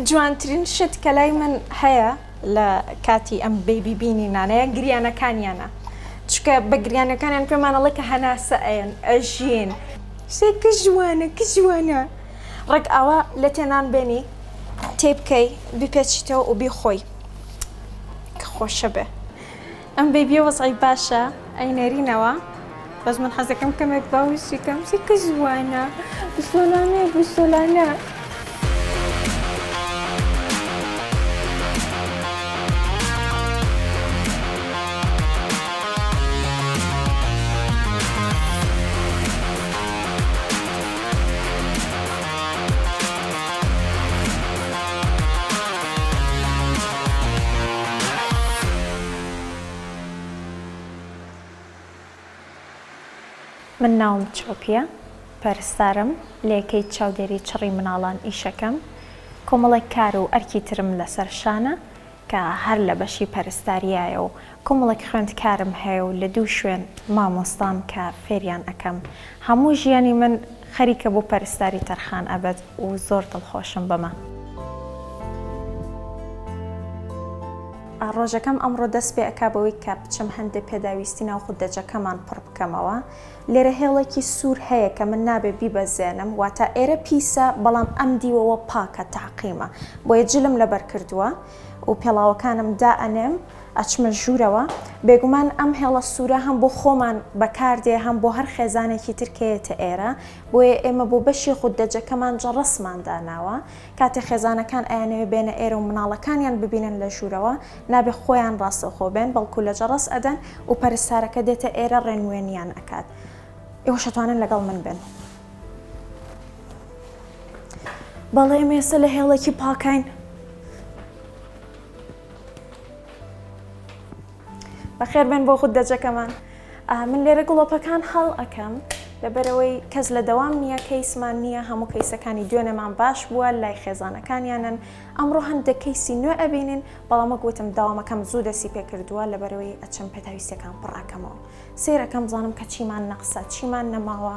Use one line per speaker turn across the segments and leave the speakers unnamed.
جوانترین شت کە لای من هەیە لە کاتی ئەم بێبی بینی نانەیە گریانەکانیانە چکە بە گریانەکانیان پێمانەڵێ کە هەناسە ئەیەن ئەژین شتێ کە جوانە کە جوانە ڕێک ئاوا لە تێنان بێنی تێبکەی بپێچیتەوە و بیخۆی کە خۆشە بێ ئەم بێبیە وەزعی باشە ئەینەرینەوە بەس من حەزەکەم کەمێک باوشی کەم چی کە جوانە بسۆلانە بسۆلانە من ناوم چۆپیە پەرستارم لە یەکەی چاودێری چڕی مناڵان ئیشەکەم کۆمەڵێک کار و ئەرکی ترم لەسەر شانە کە هەر لە بەشی پەرستاریایە و کۆمەڵێک خوێندکارم هەیە و لە دوو شوێن مامۆستام کە فێریان ئەەکەم هەموو ژیانی من خەریکە بۆ پەرستاری تەرخان ئەبێت و زۆر دڵخۆشم بەمە ڕۆژەکەم ئەمڕۆ دەست پێ ئەکا بەوەی کە بچم هەندێک پێداویستی ناو خوددەجەکەمان پڕ بکەمەوە لێرە هێڵێکی سوور هەیە کە من نابێ بیبەزێنم واتە ئێرە پیسە بەڵام ئەم دیوەوە پاکە تاقیمە بۆیە جلم لەبەر کردووە و پێڵاوەکانم دائەنێم ئەچمە ژوورەوە بێگومان ئەم هێڵە سوورە هەم بۆ خۆمان بەکاردێ هەم بۆ هەر خێزانێکی ترکەیەتە ئێرە بۆیە ئێمە بۆ بەشی خوددەجەکەمان جەڕسمان داناوە کاتێ خێزانەکان ئەیانەوێ بێنە ئێرە و مناڵەکانیان ببینن لە ژوورەوە نابێ خۆیان ڕاستەخۆ بێن بەڵکو لە جەڕس ئەدەن و پەرستارەکە دێتە ئێرە ڕێنوێنیان ئەکات ئێوە شەتوانن لەگەڵ من بن بەڵێ ئێمە ئێستا لە هێڵێکی پاکین بەخێر بێن بۆ خوددەجەکەمان من لێرە گڵۆپەکان هەڵ ئەەکەم لەبەرەوەی کەس لە دەوام نییە کەیسمان نییە هەموو کەیسەکانی دوێنەمان باش بووە لای خێزانەکانیانن ئەمڕۆ هەندێک کەیسی نوێ ئەبینین بەڵام وەکوتم داوامەکەم زوو دەستی پێ کردووە لەبەرەوەی ئەچەم پێداویستەکان پڕاکەمەوە سێرەکەم بزانم کە چیمان نەقسە چیمان نەماوە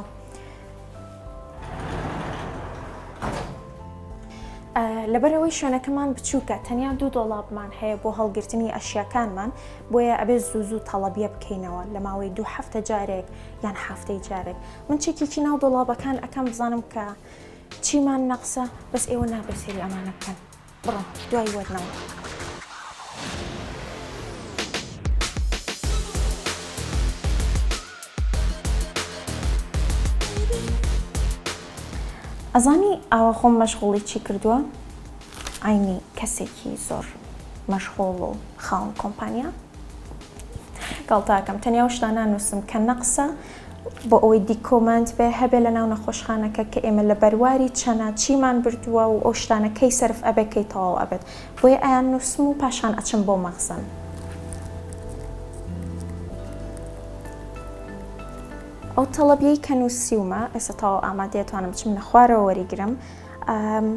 لەبەرەوەی شوێنەکەمان بچووکە تەنیا $2 هەیە بۆ هەڵگرتنی ئەشیاکانمان بۆیە ئەبێ زوو تەڵەبیە بکەینەوە لە ماوەی 2 هەفتە جارێک یان هەفتەی جارێک من چێکێکی ناو دۆڵابەکان ئەەکەم بزانم کە چیمان نەقسە بەس ئێوە نابێت سێری ئەمانە بکەن بڕۆ دوای وەرنەوە ئەزانی ئاوا خۆم مەشغوڵی چی کردووە؟ ئاینی کەسێکی زۆر مەشغوڵ و خاوەن کۆمپانیا گاڵتاکەم تەنیا شتانە نووسم کە نەقسە بۆ ئەوەی دیکۆمنت بێ هەبێ لە ناو نەخۆشخانەکە کە ئێمە لە بەرواری چەنە چیمان بردووە و ئەو شتانەکەی سەرف ئەبێ کەی تەواو ئەبێت بۆیە ئایان نووسم و پاشان ئەچم بۆ مەخزن ئەو تەڵەبیەی کە نووسیومە ئێستا تەواو ئامادەیەتوانم بچم لە خوارەوە وەریگرم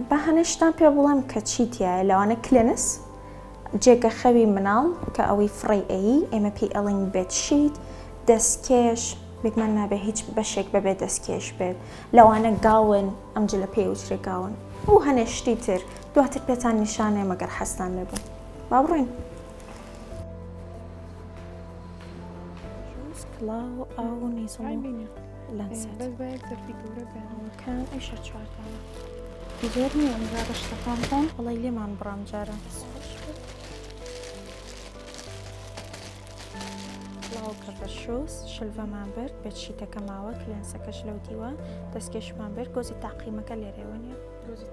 بە هەنێشتان پێ بڵێم کە چیتیایە لەوانە کلێنس جێگە خەوی مناڵ کە ئەوەی فڕی ئەیی ئێمە پێی ئەڵین بێدشیت دەستکێش بێگمان نابێ هیچ بەشێک بەبێ دەستکێش بێت لەوانە گاون ئەمجە لە پێی وچرێ گاون و هەنێشتی تر دواتر پێتان نیشانێ مەگەر حەستان لەبوو با بڕۆین کڵاو ئاو نیزڵ لەنسێت کان ئیشە چواردانە زۆر نییە ئەمجارە شتەکان بۆم بەڵی لێمان بڕام جارە کڵاوکە بە شۆس شلڤەمان برد بێدشیتەکە ماوە کلێنسەکەش لەو دیوە دەستکێشمان برد گۆزی تاقیمەکە لێرەوە نیە گۆزی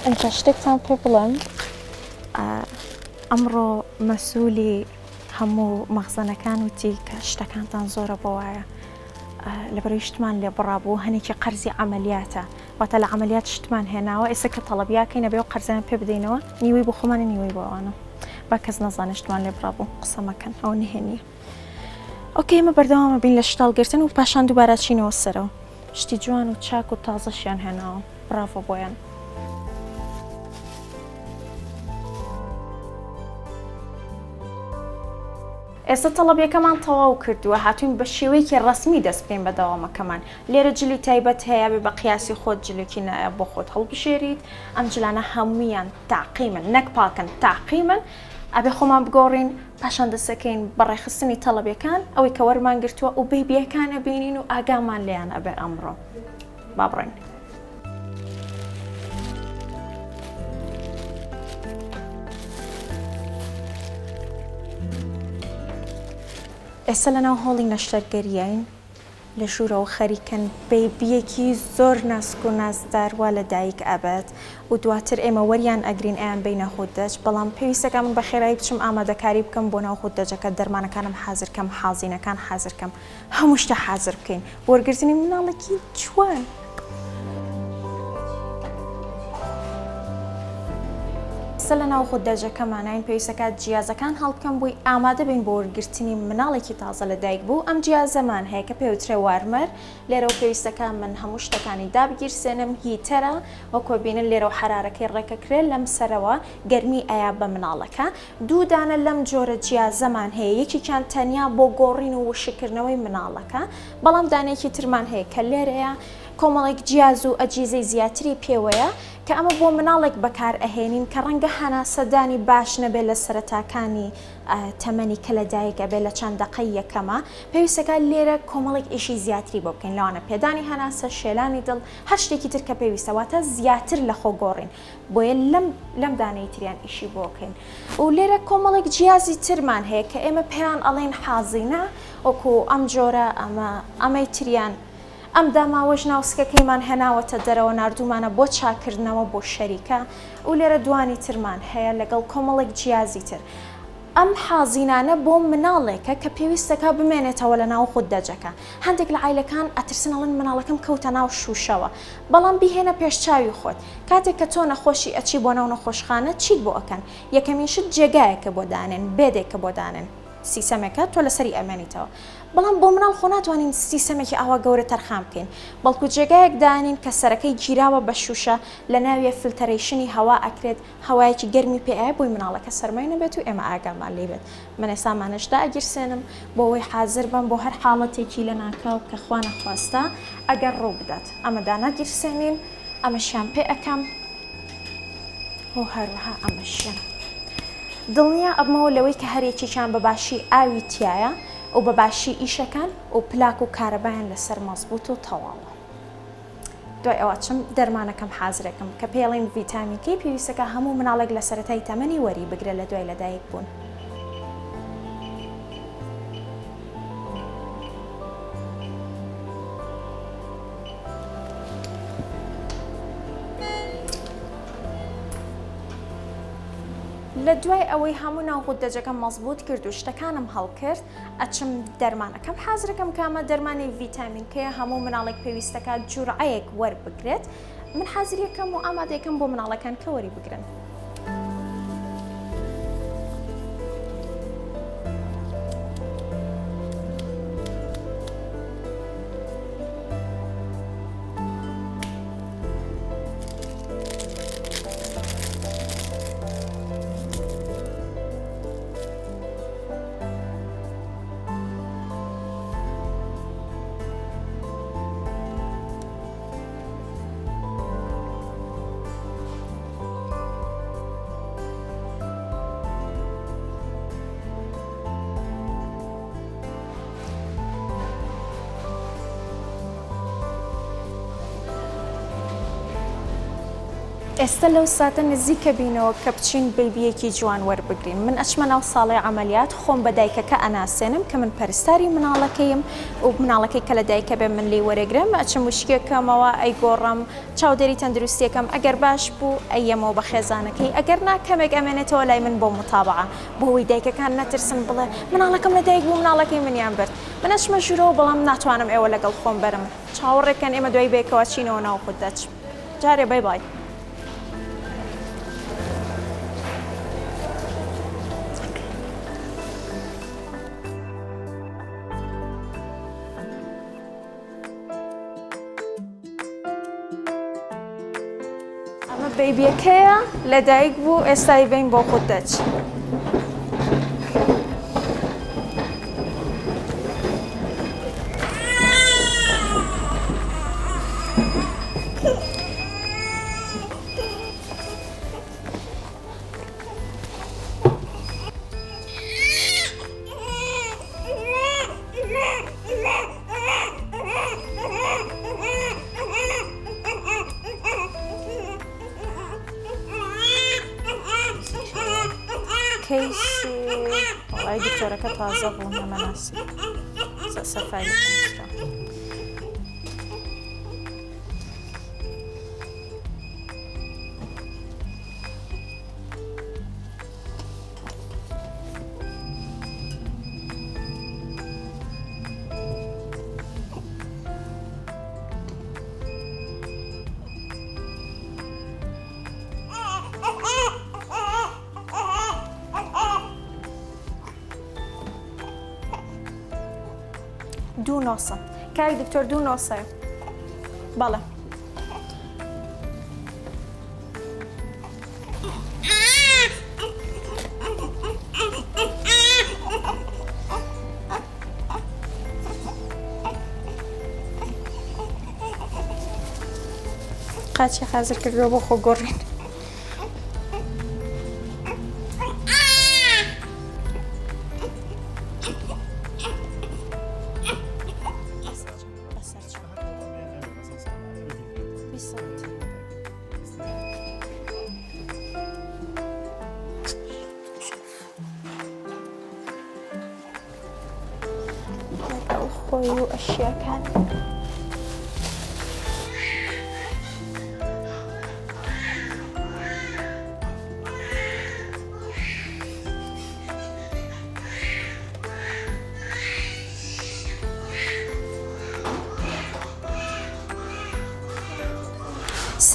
ئەنجا شتێکتان پێ بڵێم ئەمڕۆ مەسئولی هەموو مەخزنەکان وتی کە شتەکانتان زۆرە بۆوایە لەبەرەوەی شتمان لێ بڕابوو هەنێکی قەرزی عەمەلیاتە واتە لە عەمەلیات شتمان هێناوە ئێستا کە تەڵەبیاکەینە بێ و قەرزیان پێ بدەینەوە نیوەی بۆ خۆمانە نیوەی بۆ ئەوانە با کەس نەزانێ شتمان لێ بڕابوو قسە مەکەن ئەوە نهێنیە ئۆکەی ئێمە بەردەوامە بین لە شتاڵگرتن و پاشان دووبارە چینەوە سەرەوە شتی جوان و چاک و تازەشیان هێناوە براڤۆ بۆیان ئێستا تەڵەبیەکەمان تەواو کردووە هاتوین بە شێوەیەکی ڕسمی دەست بکەین بە دەوامەکەمان لێرە جلی تایبەت هەیە بێ بە قیاسی خۆت جلوکی نایە بۆ خۆت هەڵبژێریت ئەم جلانە هەموویان تاقیمن نەک پاکن تاقیمن ئەبێ خۆمان بگۆڕین پاشان دەسەکەین بەڕێخستنی تەڵەبیەکان ئەوەی کە وەرمان گرتووە و بێبیەکانە بینین و ئاگامان لێیان ئەبێ ئەمڕۆ با بڕێن. ئێستا لەناو هۆڵی نەشتەرگەریین لە ژوورەوە خەریکەن بێبیەکی زۆر ناسک و نازداروا لە دایک ئەبێت و دواتر ئێمە وەریان ئەگرین ئەیان بینە خوددەج بەڵام پێویستەکە من بە خێرایی بچم ئامادەکاری بکەم بۆ ناو خوددەجەکە دەرمانەکانم حازرکەم حازینەکان حازرکەم هەموو شتە حازر بکەین بۆ وەرگرتنی مناڵێکی جوان. ئێستا لە ناو خوددەجەکەمانین پێویستەکە جیازەکان هەڵبکەم بۆی ئامادە بین بۆ وەرگرتنی مناڵێکی تازە لە دایک بوو ئەم جیازەمان هەیە کە پێوترێ وارمەر لێرە و پێویستەکە من هەموو شتەکانی دابگیرسێنم هیتەرە وەکو بینن لێرە و حرارەکەی ڕێکەکرێت لەم سەرەوە گەرمی ئەیا بە مناڵەکە دوو دانە لەم جۆرە جیازەمان هەیە یەکێکیان تەنیا بۆ گۆڕین و وشکردنەوەی مناڵەکە بەڵام دانێکی ترمان هەیە کە لێرەیە کۆمەڵێک جیاز و ئەجیزەی زیاتری پێوەیە کە ئەمە بۆ مناڵێک بەکار ئەهێنین کە ڕەنگە هەناسەدانی باش نەبێت لە سەرەتاکانی تەمەنی کە لە دایکە بێت لە چەند دەقەی یەکەمە پێویستەکە لێرە کۆمەڵێک ئیشی زیاتری بۆ بکەین لەوانە پێدانی هەناسە شێلانی دڵ هەر شتێکی تر کە پێویستەواتە زیاتر لە خۆ گۆڕین بۆیە لەم دانەی تریان ئیشی بۆ بکەین و لێرە کۆمەڵێک جیازی ترمان هەیە کە ئێمە پێیان ئەڵێن حازینە وەکو ئەم جۆرە ئەمەی تریان ئەم داماوەژ ناوسکەکەیمان هێناوەتە دەرەوە نردومانە بۆ چاکردنەوە بۆ شەریکە و لێرە دوانی ترمان هەیە لەگەڵ کۆمەڵێک جیازی تر ئەم حازینانە بۆ مناڵێکە کە پێویستەکە بمێنێتەوە لە ناو خوددەجەکە هەندێک لە عیلەکان ئەترسنەڵن مناڵەکەم کەوتە ناو شوشەوە بەڵام بیهێنە پێشچاوی خۆت کاتێک کە تۆ نەخۆشی ئەچی بۆ ناو نەخۆشخانە چیت بۆ ئەکەن یەکەمین شت جێگایەکە بۆ دانێن بێدێکە بۆ دانێن سیسەمەکە تۆ لەسەری ئەمێنیتەوە بەڵام بۆ مناڵ خۆ ناتوانین سیسەمێکی ئاوا گەورە تەرخام بکەین بەڵکو جێگایەک دانین کە سەرەکەی گیراوە بە شوشە لە ناویە فلتەرێشنی هەوا ئەکرێت هەوایەکی گەرمی پێایە بۆی مناڵەکە سەرمای نەبێت و ئێمە ئاگامان لێ بێت من ئێسامانەشدا ئەگیرسێنم بۆ ئەوەی حازر بم بۆ هەر حاڵەتێکی لە ناکاو کە خوا نەخواستا ئەگەر ڕوو بدات ئەمە داناگیرسێنین ئەمەشیان پێ ئەەکەم بۆ هەروەها ئەمەشیان دڵنیا ئەبمەوە لەوەی کە هەرێکیان بەباشی ئاوی تایە و بەباشی ئیشەکان و پلاک و کارەبایان لەسەر مەزبوط و تەواوە دوای ئەوە چم دەرمانەکەم حازرەکەم کە پێڵین ڤیتامینکەی پێویستەکە هەموو مناڵێک لە سەرەتای تەمەنی وەری بگرێت لە دوای لەدایک بوون لە دوای ئەوەی هەموو ناو خوددەجەکەم مەزبوط کرد و شتەکانم هەڵکرد ئەچم دەرمانەکەم حازرەکەم کامە دەرمانی ڤیتامینکەیە هەموو مناڵێک پێویستەکە جورعەیەک وەربگرێت من حازریەکەم و ئامادەیەکەم بۆ مناڵەکان کە وەری بگرن ئێستا لەو ساتە نزیکە بینەوە کە بچین بێبیەکی جوان وەربگرین من ئەچمە ناو ساڵی عملیات خۆم بە دایکەکە ئەناسێنم کە من پەرستاری مناڵەکەیم و مناڵەکەی کە لە دایکە بێ من لێ وەرەگرم ئەچم وشکێکەمەوە ئەیگۆڕم چاودێری تەندروستیەکەم ئەگەر باش بوو ئەیەمەوە بە خێزانەکەی ئەگەر ناکەمێک ئەمێنێتەوە لای من بۆ متابعە بۆەوەی دایکەکان نەترسن بڵێ مناڵەکەم لە دایک بوو مناڵەکەی منیان برد من ئەچمە ژوورەوە بەڵام ناتوانم ئێوە لەگەڵ خۆم بەرم چاوەڕێکەن ئێمە دوای بێکەوە چینەوە ناو خوددەج جارێ بای بای بێبیەکەیە لە دایک بوو ئێستای بین بۆ خوددەج كيسي والله دكتورة كتازة بونا مناسب سفاية دو نوصة كاي دكتور دو نوصة بله قاتشي خازر كردو بو خو قرين أخوي وأشياء كان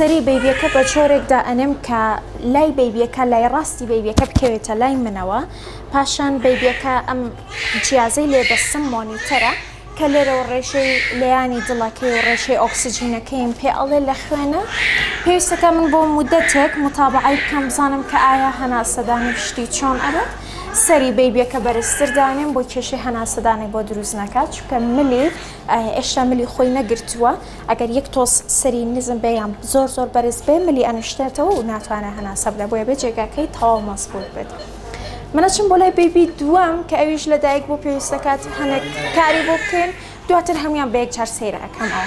سەری بەیبیەکە بە جۆرێکدا ئەنێم کە لای بەیبیەکە لای ڕاستی بەیبیەکە بکەوێتە لای منەوە پاشان بەیبیەکە ئەم جیازەی لێدەستم مۆنیتەرە کە لێرەوە ڕێژەی لەیانی دڵەکەی و ڕێژەی ئۆکسیجینەکەیم پێ ئەڵێ لە خوێنە پێویستەکە من بۆ مودەتێک متابعەی بکەم بزانم کە ئایا هەناسەدانی شتی چۆن ئەبێت سەری بەیبیەکە بەرزتر دانێم بۆ کێشەی هەناسەدانی بۆ دروست ناکات چونکە ملی ئێشتا ملی خۆی نەگرتووە ئەگەر یەک تۆس سەری نزم بێیان زۆر زۆر بەرز بێ ملی ئەنوشتێتەوە و ناتوانێت هەناسە بڵێ بۆیە بێ جێگاکەی تەواو مەزبوط بێت منەچم بۆ لای بەیبی دووەم کە ئەویش لەدایک بۆ پێویستەکات هەنێک کاری بۆ بکەین دواتر هەمویان بە یەک چار سەیرە ئەەکەمەوە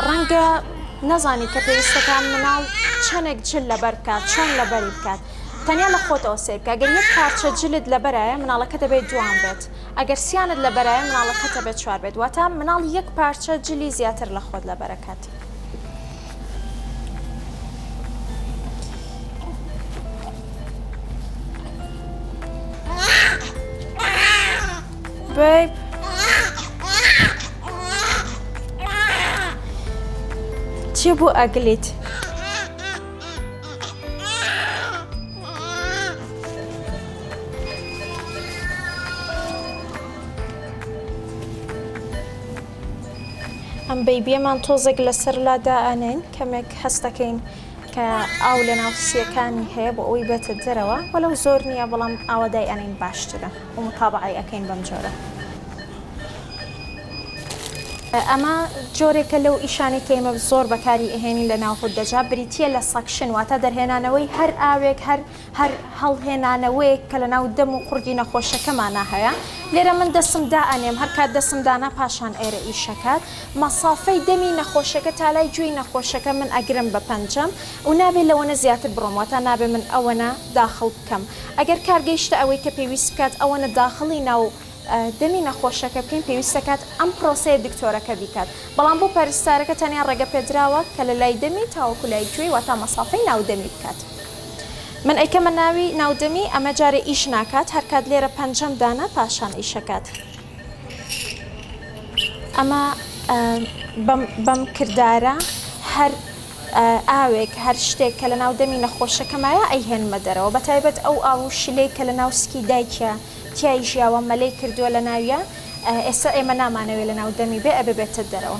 ڕەنگە نەزانی کە پێویستەکان مناڵ چەندێک جل لەبەر بکات چۆن لەبەری بکات تەنیا لە خۆتەوە سیر بکە ئەگەر یەک پارچە جلت لەبەرایە مناڵەکە دەبێت دوان بێت ئەگەر سیانت لەبەرایە مناڵەکە دەبێت چوار بێت واتە مناڵ یەک پارچە جلی زیاتر لە خۆت لەبەرەکاتی بەیب چی بوو ئەگلیت؟ ئەم بەیبیەمان تۆزێک لەسەر لادا ئەنێن کەمێک هەست دەکەین کە ئاو لە ناو سیەکانی هەیە بۆ ئەوی بێتە دەرەوە وەلەو زۆر نییە بەڵام ئاوەدای ئەنین باشترە و متابعەی ئەەکەین بەم جۆرە ئەمە جۆرێکە لەو ئیشانێک کە ئێمە زۆر بەکاری ئەهێنین لە ناو خوددەجا بریتیە لە سەکشن واتە دەرهێنانەوەی هەر ئاوێک هەر هەڵهێنانەوەیەک کە لە ناو دەم و قورگی نەخۆشەکەمانە هەیە لێرە من دەسمدا ئەنێم هەر کات دەسمدانا پاشان ئێرە ئیشەکات مەسافەی دەمی نەخۆشەکە تا لای گوێی نەخۆشەکە من ئەگرم بە پەنجەم و نابێت لەوەنە زیاتر بڕۆمەوە تا نابێت من ئەوەنە داخڵ بکەم ئەگەر کارگەیشتە ئەوەی کە پێویست بکات ئەوەنە داخڵی ناو دەمی نەخۆشەکە بکەین پێویستەکات ئەم پرۆسەیە دکتۆرەکە بیکات بەڵام بۆ پەرستارەکە تەنیا ڕێگە پێدراوە کە لە لای دەمی تاوەکو لای گوێی واتە مەسافەی ناودەمی بکات من ئەیکەمە ناوی ناودەمی ئەمە جارێ ئیش ناکات هەر کات لێرە پەنجەم دانا پاشان ئیشەکات ئەمە بەم کردارە هەر ئاوێک هەر شتێک کە لە ناو دەمی نەخۆشەکەمایە ئەیهێنمە دەرەوە بە تایبەت ئەو ئاو شلەی کە لە ناو سکی دایکە تیای ژیاوە مەلەی کردووە لە ناویە ئێستا ئێمە نامانەوێت لە ناو دەمی بێ ئەبێ بێتە دەرەوە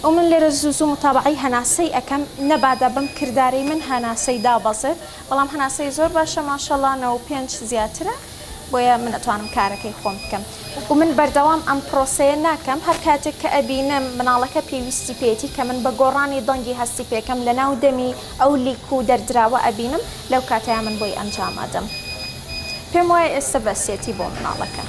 و من لێرە زوو متابعەی هەناسەی ئەەکەم نەبادا بم کردارەی من هەناسەی دابەزێت بەڵام هەناسەی زۆر باشە ماشەڵڵا 95 زیاترە بۆیە من ئەتوانم کارەکەی خۆم بکەم و من بەردەوام ئەم پرۆسەیە ناکەم هەر کاتێک کە ئەبینم مناڵەکە پێویستی پێێتی کە من بە گۆڕانی دەنگی هەستی پێکەم لە ناو دەمی ئەو لیک و دەردراوە ئەبینم لەو کاتەیە من بۆی ئەنجامادەم پێم وایە ئێستا بەسێتی بۆ مناڵەکە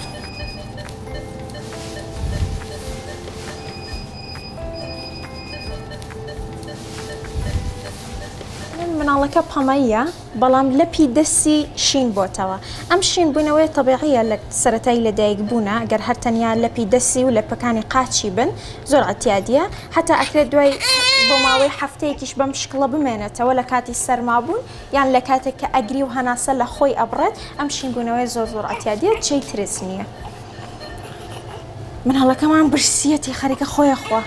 مناڵەکە پەمەیە بەڵام لەپی دەستی شین بۆتەوە ئەم شین بوونەوەی تەبیعیە لە سەرەتایی لەدایک بوونە ئەگەر هەرتەنیا لەپی دەستی و لەپەکانی قاچی بن زۆر ئەتیادیە هەتا ئەکرێت دوای بۆ ماوەی هەفتەیەکیش بەم شکڵە بمێنێتەوە لە کاتی سەرمابوون یان لە کاتێک کە ئەگری و هەناسە لە خۆی ئەبڕێت ئەم شین بوونەوەی زۆر ئەتیادیە چی ترس نییە مناڵەکەمان برسیەتی خەریکە خۆیە خوا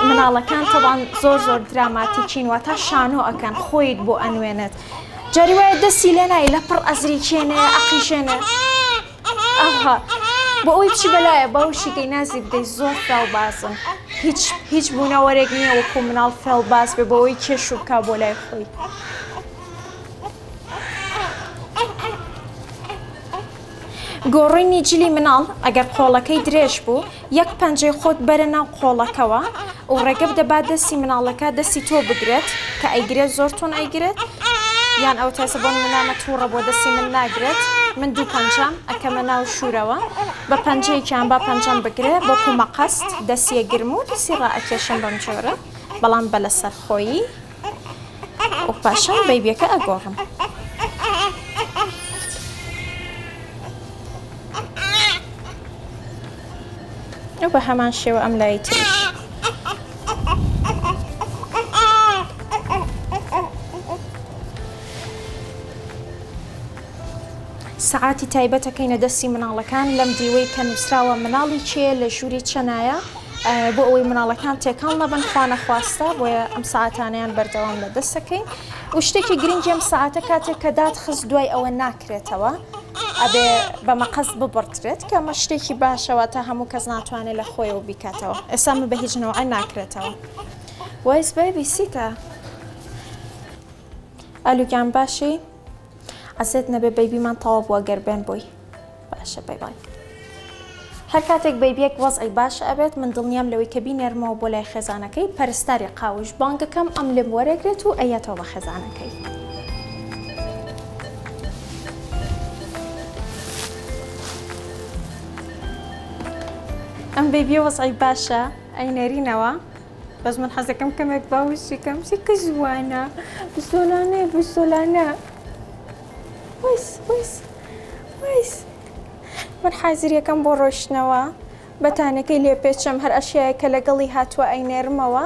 مناڵەکان تەوان زۆر دراماتیکین واتە شانۆ ئەکەن خۆیت بۆ ئەنوێنێت جاری وایە دەستی لێ نای لە پڕ ئەزری چێنێ ئەقیشێنێ ئەها بۆ ئەوی بچی بەلایە باوشیکەی نازی بدەیت زۆر فێڵبازن هیچ بوونەوەرێک نییە وەکو مناڵ فێڵباز بێ بۆ ئەوی کێش و بکا بۆ لای خۆی گۆڕینی جلی مناڵ ئەگەر قۆڵەکەی درێژ بوو یەک پەنجەی خۆت بەرە ناو قۆڵەکەوە و ڕێگە بدەبا دەستی مناڵەکە دەستی تۆ بگرێت کە ئەیگرێت زۆر تۆن ئەیگرێت یان ئەو تاسە بۆ منامە تووڕە بۆ دەستی من ناگرێت من دوو پەنجام ئەکەمە ناو شوورەوە بە پەنجەیەکیان با پەنجەم بگرێ بۆ کومەقەست دەستیە گرم و دەستی ڕائەکێشم بەم جۆرە بەڵام بە لەسەر خۆیی و پاشان بەیبیەکە ئەگۆڕم بە هەمان شێوە ئەم لای تریش سەعاتی تایبەتەکەینە دەستی مناڵەکان لەم دیوەی کە نووسراوە مناڵی چێ لە ژووری چەنایە بۆ ئەوەی مناڵەکان تێکەڵ نەبن خوا نەخواستە بۆیە ئەم سەعاتانیان بەردەوام لە دەستەکەین و شتێکی گرنگی ئەم سەعاتە کاتێک کە دادخست دوای ئەوە ناکرێتەوە ئەبێ بە مەقەس ببڕدرێت کە ئەمە شتێکی باشەوە تا هەموو کەس ناتوانێت لە خۆیەوە بیکاتەوە ئێستا من بە هیچ نەوەی ناکرێتەوە وایس بەیبی سیتە ئەلوگیان باشی ئەزێت نەبێ بەیبیمان تەواو بووە گەربێن بووی باشە بەیبای هەر کاتێک بەیبیەک وەزعی باشە ئەبێت من دڵنیام لەوەی کە بینێرمەوە بۆ لای خێزانەکەی پەرستاری قاوش بانگەکەم ئەم لێم وەرەگرێت و ئەیەتەوە بە خێزانەکەی ئەم بەیبیە وەزعی باشە ئەینەرینەوە بەس من حەزەکەم کەمێک باوشی کەم کە جوانە بزۆلانەیە بزۆلانە ویس من حازریەکەم بۆ ڕۆشتنەوە بەتانەکەی لێ پێچەم هەر ئەشیایەکە لەگەڵی هاتووە ئەینێرمەوە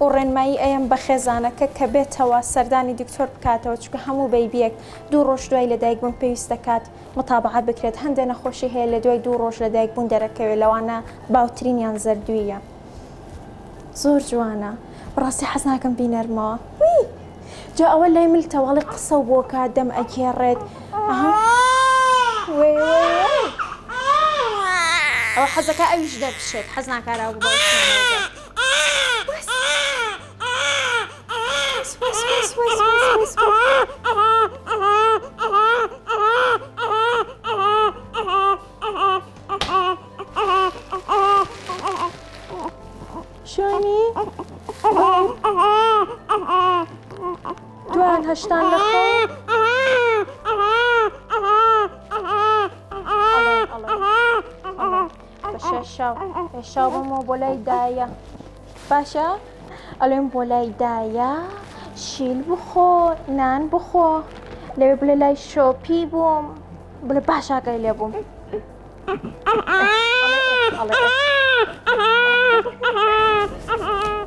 و ڕێنمایی ئەم بە خێزانەکە کە بێتەوە سەردانی دکتۆر بکاتەوە چکە هەموو بەیبیەک دوو ڕۆژ دوای لەدایک بوون پێویست دەکات متابعە بکرێت هەندێک نەخۆشی هەیە لە دوای دوو ڕۆژ لەدایک بوون دەرەکەوێت لەوانە باوترینیان زەردوویە زۆر جوانە بڕاستی حەز ناکەم بینەرمەوە جا ئەوە لای ملتەواڵی قسە و بۆ کات دەم ئەگێڕێت ئەوە حەزەکە ئەویش دەپشێت حەز ناکاراوە بۆ شۆنی دوان هەشتان لەخۆ شاو بمەوە بۆ لای دایە باشە ئەڵێم بۆ لای دایە شیل بخۆ نان بخۆ لەوێ بڵێ لای شۆپی بووم بڵێ باشاکەی لێ بووم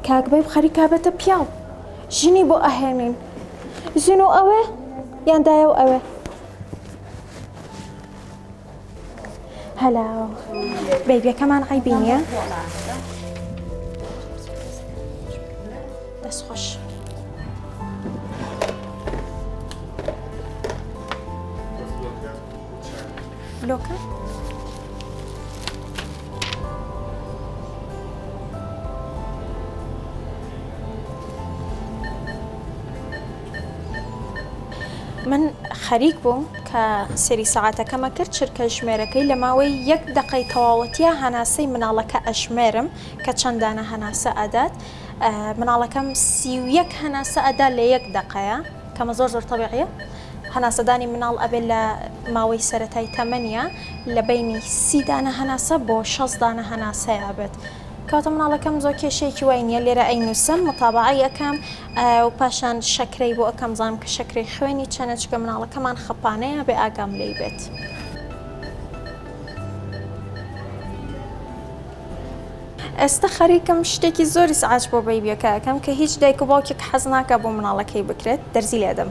کاکبەی بخەری کابێتە پیاو ژنی بۆ ئەهێنین ژن و ئەوێ یان دایە و ئەوێ هەلاو بەیبیەکەمان عیبی دەست خۆش لۆکە من خەریک بووم کە سەری سەعاتەکەمە کرد چرکە ژمێرەکەی لە ماوەی 1 دقەی تەواوەتیە هەناسەی مناڵەکە ئەژمێرم کە چەندانە هەناسە ئەدات. مناڵەکەم 31 هەناسە ئەدا لە 1 دقەیە کەمە زۆر تەبیعیە. هەناسەدانی مناڵ ئەبێت لە ماوەی سەرەتای تەمەنیە لە بینی 30 دانە هەناسە بۆ 60 دانە هەناسەیە بێت. کاتە مناڵەکەم زۆر کێشەیەکی وای نییە لێرە ئەینووسم متابعی یەکەم و پاشان شەکرەی بۆ ئەەکەم زانم کە شەکرەی خوێنی چەنە چکە مناڵەکەمان خەپانەیە بێ ئاگام لێی بێت. ئێستا خەریکم شتێکی زۆری سعاج بۆ بەیبیەکەکەم کە هیچ دایک و باوکێک حەز ناکە بۆ مناڵەکەی بکرێت دەرزی لێدەم.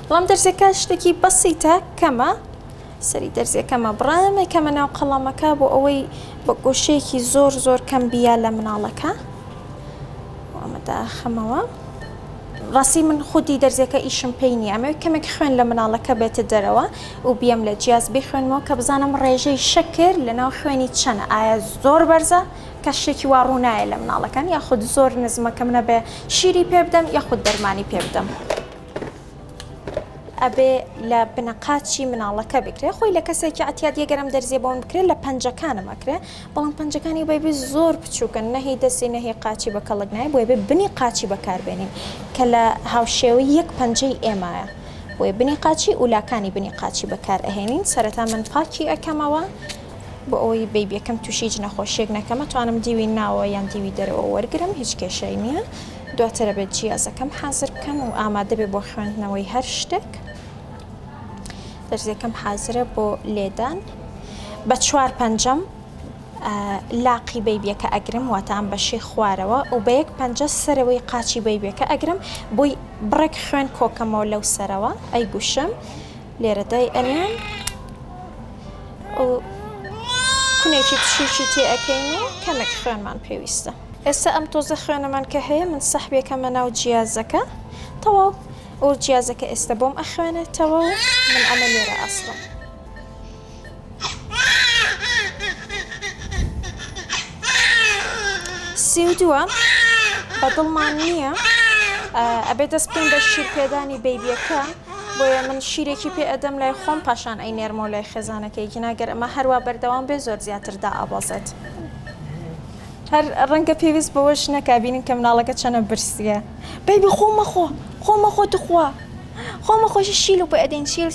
بەڵام دەرزەکە شتێکی بەسیتە کەمە سەری دەرزیەکەمە بڕامێک کەمە ناو قەڵامەکە بۆ ئەوەی بە گۆشەیەکی زۆر کەم بیا لە مناڵەکە ئەمەدا خەمەوە. ڕاستی من خودی دەرزیەکە ئیشم پێی نییە ئەمە کەمێک خوێن لە مناڵەکە بێتە دەرەوە و بیەم لە جیاز بخوێنمەوە کە بزانم ڕێژەی شەکر لە ناو خوێنی چەنە ئایا زۆر بەرزە کە شتێکی وا ڕوونایە لە مناڵەکان یاخود زۆر نزمەکە منە بێ شیری پێ بدەم یاخود دەرمانی پێ بدەم. ئەبێ لە بنەقاچی مناڵەکە بکرێ خۆی لە کەسێکی عتیاد یەگەرم دەرزیە بۆن بکرێت لە پەنجەکانم ئەکرێ بەڵام پەنجەکانی بەیبێ زۆر بچووکن نەهی دەستی نەهی قاچی بە کەڵک نایە بۆیە بێ بنی قاچی بەکاربێنین کە لە هاوشێوەی یەک پەنجەی ئێمایە بۆیە بنی قاچی ولاکانی بنی قاچی بەکار ئەهێنین سەرەتا من پاکی ئەەکەمەوە بۆ ئەوی بەیبیەکەم تووشی نەخۆشیێک نەکەمە توانم دیوی ناوە یان دیوی دەرەوە وەرگرم هیچ کێشەی نییە دواترە بێت جیازەکەم حازر بکەم و ئامادە بێ بۆ خوێندنەوەی هەر شتێک. دەرزیەکەم حازرە بۆ لێدان بە 4 پەنجەم لاقی بەیبیەکە ئەگرم واتە ئەم بەشەی خوارەوە و بە 1 پەنجە سەرەوەی قاچی بەیبیەکە ئەگرم بۆی بڕێک خوێن کۆکەمەوە لەو سەرەوە ئەی گوشم لێرەدای ئەنیان و کونێکی پشیشی تێ ئەەکەین و کەمێک خوێنمان پێویستە. ئێستا ئەم تۆزە خوێنەمان کە هەیە من سەحبێکەمە ناو جیازەکە تەواو ئەو جیازەکە ئێستا بۆم ئەخوێنێتەوە و من ئەمە لێرە ئەسڵم. سی و دووە بەدڵمان نییە ئەبێ دەست بکەین بە شیر پێدانی بەیبیەکە بۆیە من شیرێکی پێ ئەدەم لای خۆم پاشان ئەی نێرمەوە لای خێزانەکەیکی ناگەر ئەمە هەروە بەردەوام بێ زۆر زیاتردا ئابازێت. هەر ڕەنگە پێویست بەوەش نەکبینین کە مناڵەکە چەنە برسیە بەیبی خۆمەخۆ تخوا خۆمەخۆشی شیل و بە ئەدەین سیل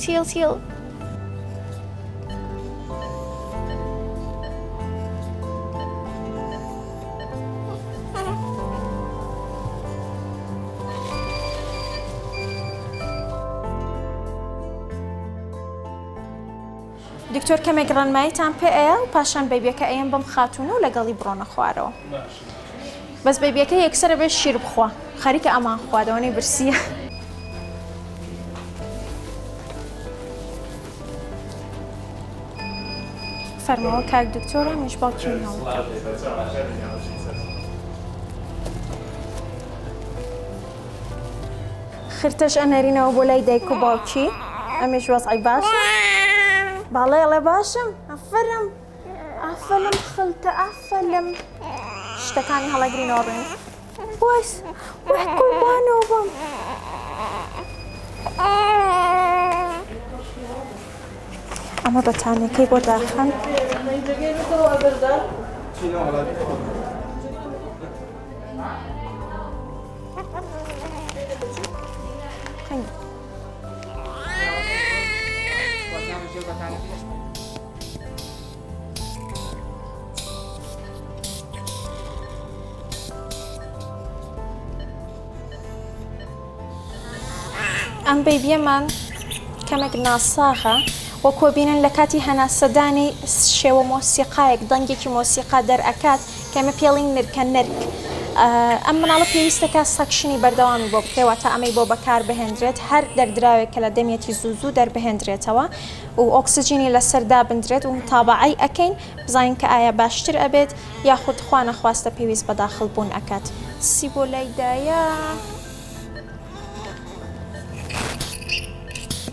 دکتۆر کەمێک ڕەنماییتان پێ ئەیە و پاشان بەیبیەکە ئەیان بەم خاتونە و لەگەڵی بڕۆنە خوارەوە بەس بەیبیەکە یەکسەرە بێ شیر بخوا خەریکە ئەمان خوادەوەی برسیە. فەرمەوە کاک دکتۆرە میش باوکیمەوە خرتەش ئەنەرینەوە بۆ لای دایک و باوکی ئەمێش وەزعی باشە باڵێڵێ باشم ئافەلم خلتە ئافەلم شتەکانی هەڵەگرینەوە بن وەس وەح قوربانەوە بم ئەمە بەتانەکەی بۆ داخەن ئەم بەیبیەمان کەمێک ناساغە وەکو بینن لە کاتی هەناسەدانی شێوە مۆسیقایەک دەنگێکی مۆسیقا دەرئەکات کەمە پێڵین نرکە نرک ئەم مناڵە پێویستەکە سەکشنی بەردەوامی بۆ بکەوە تا ئەمەی بۆ بەکار بهێنرێت هەر دەردراوێک کە لە دەمێتی زوو دەربهێنرێتەوە و ئۆکسجینی لەسەردا بندرێت و متابعی ئەکەین بزانین کە ئایا باشتر ئەبێت یاخود خوا نەخواستە پێویست بەداخل بوون ئەکات سی بۆ لایدایە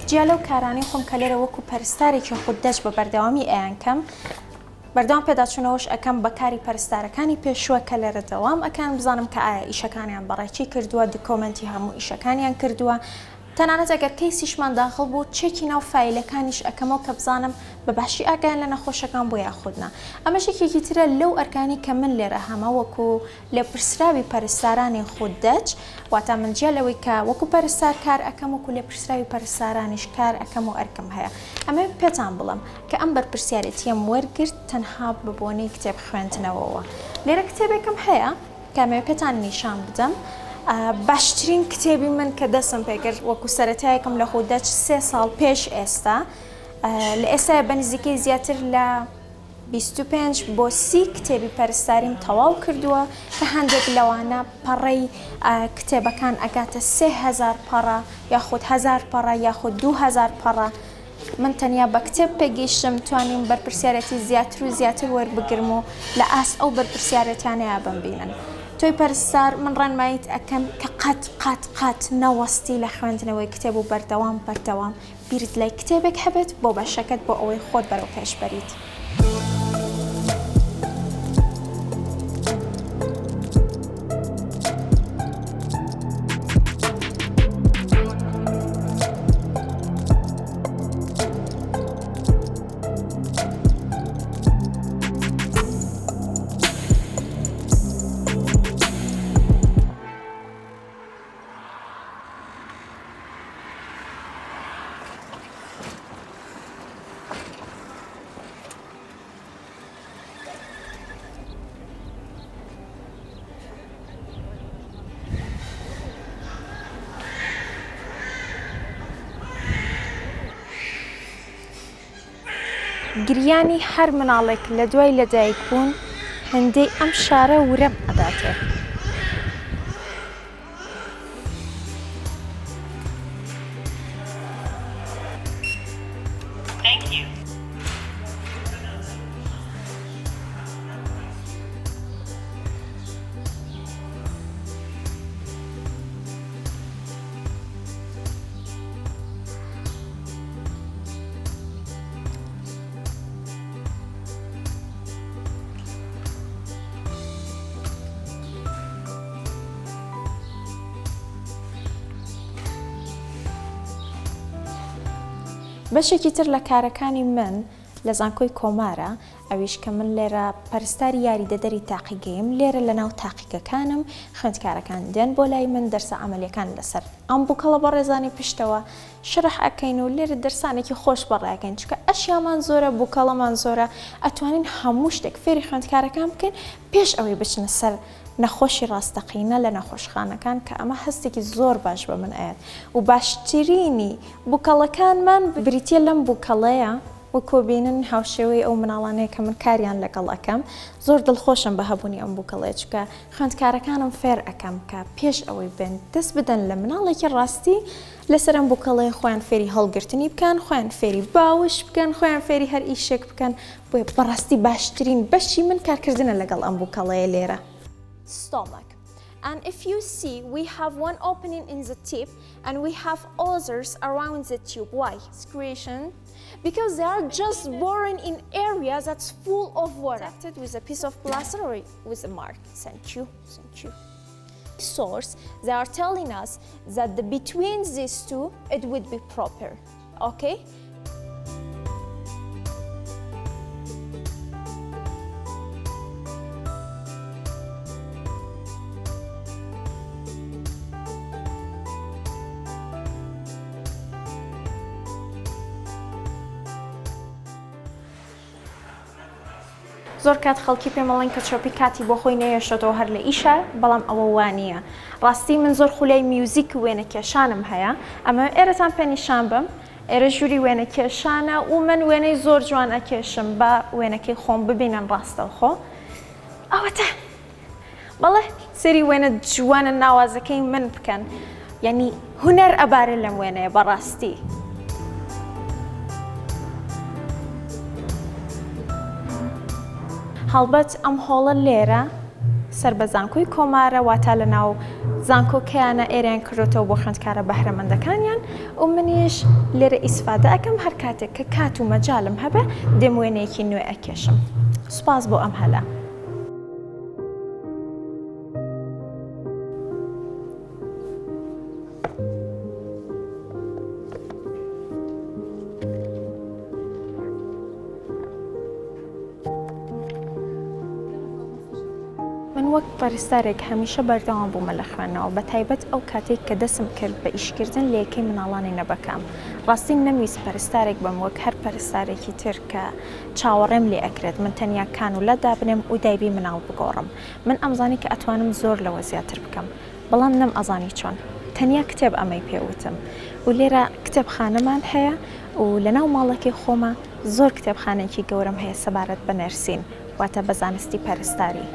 جیا لەو کارانی خۆم کە لێرە وەکو پەرستارێکی خود دەست بە بەردەوامی ئەیانکەم بەردەوام پێداچوونەوەش ئەەکەم بەکاری پەرستارەکانی پێشووە کە لێرە دەوام ئەکەن بزانم کە ئایا ئیشەکانیان بەڕێکی کردووە دکۆمنتی هەموو ئیشەکانیان کردووە تەنانەت ئەگەر کەیسیشمان داخڵ بوو چێکی ناو فایلەکانیش ئەکەمەوە کە بزانم بەباشی ئاگایان لە نەخۆشەکان بۆ یاخودنا. ئەمە شێکێکی ترە لەو ئەرکانی کە من لێرە هەمە وەکو لێ پرسراوی پەرستارانی خوددەچ، واتە من جیا لەوەی کە وەکو پەرستار کار ئەەکەم وەکو لێ پرسراوی پەرستارانیش کار ئەەکەم و ئەرکم هەیە. ئەمە پێتان بڵم کە ئەم بەرپرسیارەتیم وەرگرت تەنها بە بۆنەی کتێب خوێندنەوەوە. لێرە کتێبێکم هەیە کە ئەمە پێتان نیشان بدەم. باشترین کتێبی من کە دەستم پێکرد وەکو سەرەتایەکم لە خوددەچ 3 ساڵ پێش ئێستا، لە ئێستا بە نزیکەی زیاتر لە 25 بۆ 30 کتێبی پەرستاریم تەواو کردووە کە هەندێک لەوانە پەڕەی کتێبەکان ئەگاتە 3000 پەڕە یاخود 1000 پەڕە یاخود 2000 پەڕە. من تەنیا بە کتێب پێگەیشتم توانیم بەرپرسیارەتی زیاتر و زیاتر وەربگرم و لە ئاست ئەو بەرپرسیارەتیانەیە بمبینن. تۆی پەرستار من ڕێنماییت ئەەکەم کە قەت نەوەستی لە خوێندنەوەی کتێب و بەردەوام بیرت لای کتێبێک هەبێت بۆ بەشەکەت بۆ ئەوەی خۆت بەرەو پێش بەریت. گریانی هەر مناڵێک لە دوای لەدایک بوون هەندەی ئەم شارە ورەم ئەداتێ. بەشێکی تر لە کارەکانی من لە زانکۆی کۆمارە ئەویش کە من لێرە پەرستاری یاریدەدەری تاقیگەیم. لێرە لە ناو تاقیگەکانم خوێندکارەکان دێن بۆ لای من دەرسە ئەمەلیەکان لەسەر ئەم بووکەڵە بە ڕێزانی پشتەوە شرح ئەەکەین و لێرە دەرسانێکی خۆش بەڕێگەین چکە ئەشیامان زۆرە بووکەڵەمان زۆرە ئەتوانین هەموو شتێک فێری خوێندکارەکان بکەین پێش ئەوەی بچنە سەر نەخۆشی ڕاستەقینە لە نەخۆشخانەکان کە ئەمە هەستێکی زۆر باش بە من ئاێت و باشترینی بووکەڵەکانمان بریتە لەم بووکەڵەیە و کۆبینن هاوشێوەی ئەو مناڵانەیە کە من کاریان لەگەڵ ئەەکەم. زۆر دڵخۆشم بە هەبوونی ئەم بووکەڵەیە چکە خوێندکارەکانم فێر ئەەکەم کە پێش ئەوەی بن دەست بدەن لە مناڵێکی ڕاستی لەسەر ئەم بووکەڵەیە خۆیان فێری هەڵگرتنی بکەن، خۆیان فێری باوش بکەن، خۆیان فێری هەر ئیشێک بکەن. بۆیە بەڕاستی باشترین بەشی من کارکردنە لەگەڵ ئەم بووکەڵەیە لێرە. Stomach. And if you see, we have one opening in the tip and we have others around the tube. Why? Excretion. Because they are just born in areas that's full of water. Protected with a piece of plaster or with a mark. Thank you. Thank you. Source, they are telling us that between these two, it would be proper. Okay? زۆر کات خەڵکی پێمەڵێن کە چۆپی کاتی بۆ خۆی نەیەشێتەوە هەر لە ئیشە، بەڵام ئەوە وانییە. ڕاستی من زۆر خولای میوزیک و وێنە کێشانم هەیە. ئەمە ئێرەتان پێنیشان بم. ئێرە ژووری وێنە کێشانە و من وێنەی زۆر جوان ئەکێشم بە وێنەکەی خۆم ببینن ڕاستەوخۆ. ئەوەتە بەڵێ سەری وێنە جوانە ناوازەکەی من بکەن. یعنی هونەر ئەبارە لەم وێنەیە بەڕاستی. هەڵبەت ئەم هۆڵە لێرە سەر بە زانکۆی کۆمارە واتە لە ناو زانکۆکەیانە ئێریان کردوتەوە بۆ خوێندکارە بەهرەمەندەکانیان و منیش لێرە ئیسفادە ئەەکەم هەر کاتێک کە کات و مەجالم هەبێ دێم وێنەیەکی نوێ ئەکێشم. سوپاس بۆ ئەم هەلە. وەک پەرستارێک هەمیشە بەردەوام بوومە لە خوێندنەوە بە تایبەت ئەو کاتێک کە دەسم کرد بە ئیشکردن لە یەکەی مناڵانی نەبەکەم. ڕاستی نەمویست پەرستارێک بم وەک هەر پەرستارێکی تر کە چاوەڕێم لێ ئەکرێت من تەنیا کان و لەدا بنێم و دایبی مناڵ بگۆڕم. من ئەمزانی کە ئەتوانم زۆر لەوە زیاتر بکەم، بەڵام نەم ئەزانی چۆن. تەنیا کتێب ئەمەی پێوتم و لێرە کتێبخانەمان هەیە و لەناو ماڵەکەی خۆمە زۆر کتێبخانێکی گەورەم هەیە سەبارەت بە نەرسین واتە بە زانستی پەرستاری.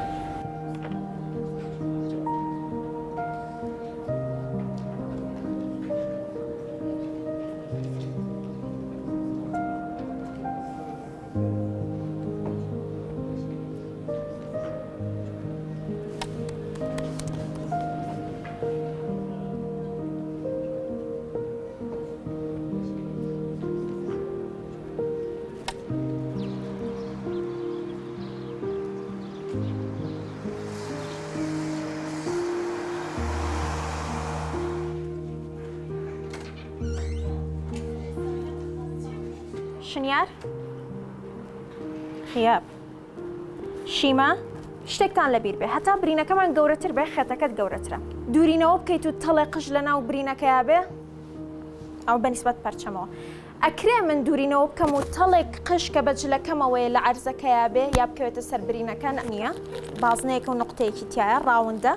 شنیار؟ خیاب شیمە؟ شتێکتان لەبیر بێ هەتا برینەکەمان گەورەتر بێ خێتەکەت گەورەترە دوورینەوە بکەیت و تەڵێ قژ لە ناو برینەکەیا بێ ئەو بەنیسبەت پەرچەمەوە ئەکرێ من دوورینەوە بکەم و تەڵێک قش کە بەجلەکەمەوەی لە عەرزەکەیا بێ یا بکەوێتە سەر برینەکە نییە بازنەیەکە و نقطەیەکی تایە ڕاوندە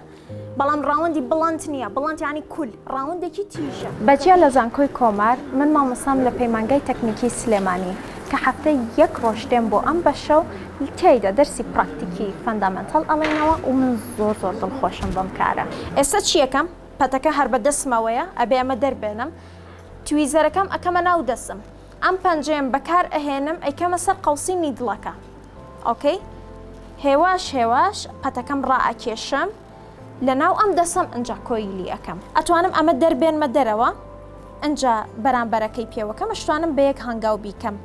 بەڵام ڕاوندی بڵند نییە بڵند یانی کول ڕاوندێکی تیژە. بەجیا لە زانکۆی کۆمار من مامۆسام لە پەیمانگای تەکنیکی سلێمانی کە هەفتەی یەک ڕۆژ دێم بۆ ئەم بەشە و تێیدا دەرسی پراکتیکی فەندامەنتەڵ ئەڵێنەوە و من زۆر دڵخۆشم بەم کارە. ئێستا چی یەکەم؟ پەتەکە هەر بە دەسمەوەیە ئەبێ ئەمە دەربێنم تویزەرەکەم ئەکەمە ناو دەسم ئەم پەنجەیەم بەکار ئەهێنم ئەیکەمە سەر قەوسی نیدڵەکە ئۆکەی هێواش پەتەکەم ڕائەکێشم لە ناو ئەم دەسم ئەنجا کۆیلی ئەەکەم ئەتوانم ئەمە دەربێنمە دەرەوە ئەنجا بەرامبەرەکەی پێوەکەم ئەشتوانم بە یەک هەنگاو بیکەم.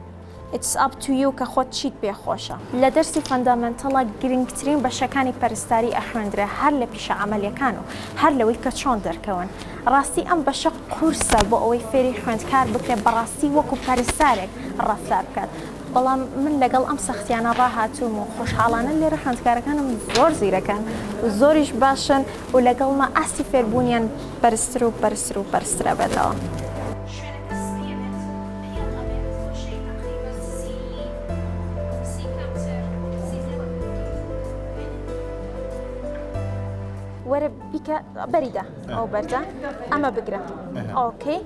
It's up to you کە خۆت چیت پێخۆشە. لە دەرسی فەندامەنتەڵە گرنگترین بەشەکانی پەرستاری ئەخوێندرێ هەر لە پیشە عەمەلیەکان و هەر لەوەی کە چۆن دەرکەون. ڕاستی ئەم بەشە قورسە بۆ ئەوەی فێری خوێندکار بکرێت بەڕاستی وەکو پەرستارێک ڕەفتار بکات. بەڵام من لەگەڵ ئەم سەختیانە ڕاهاتووم و خۆشحاڵانە لێرە خوێندکارەکانم زۆر زیرەکان و زۆریش باشن و لەگەڵمە ئاستی فێربوونیان بەرزتر و بەرزترە بێتەوە. وەرە بیکە بەریدا ئەو بەردە ئەمە بگرە ئۆکەی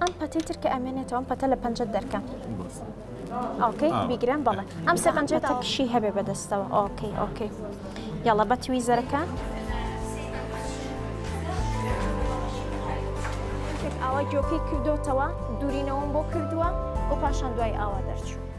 ئەم پەتەی تر کە ئەمێنێتەوە ئەم پەتە لە پەنجەت دەرکەم ئۆکەی بیگرن بەڵێ ئەم سێ پەنجەتە کشی هەبێ بەدەستەوە ئۆکەی یاڵە بە تویزەرەکە ئاوا جۆکەی کردوتەوە دوورینەوەم بۆ کردووە و پاشان دوای ئاوا دەرچوو.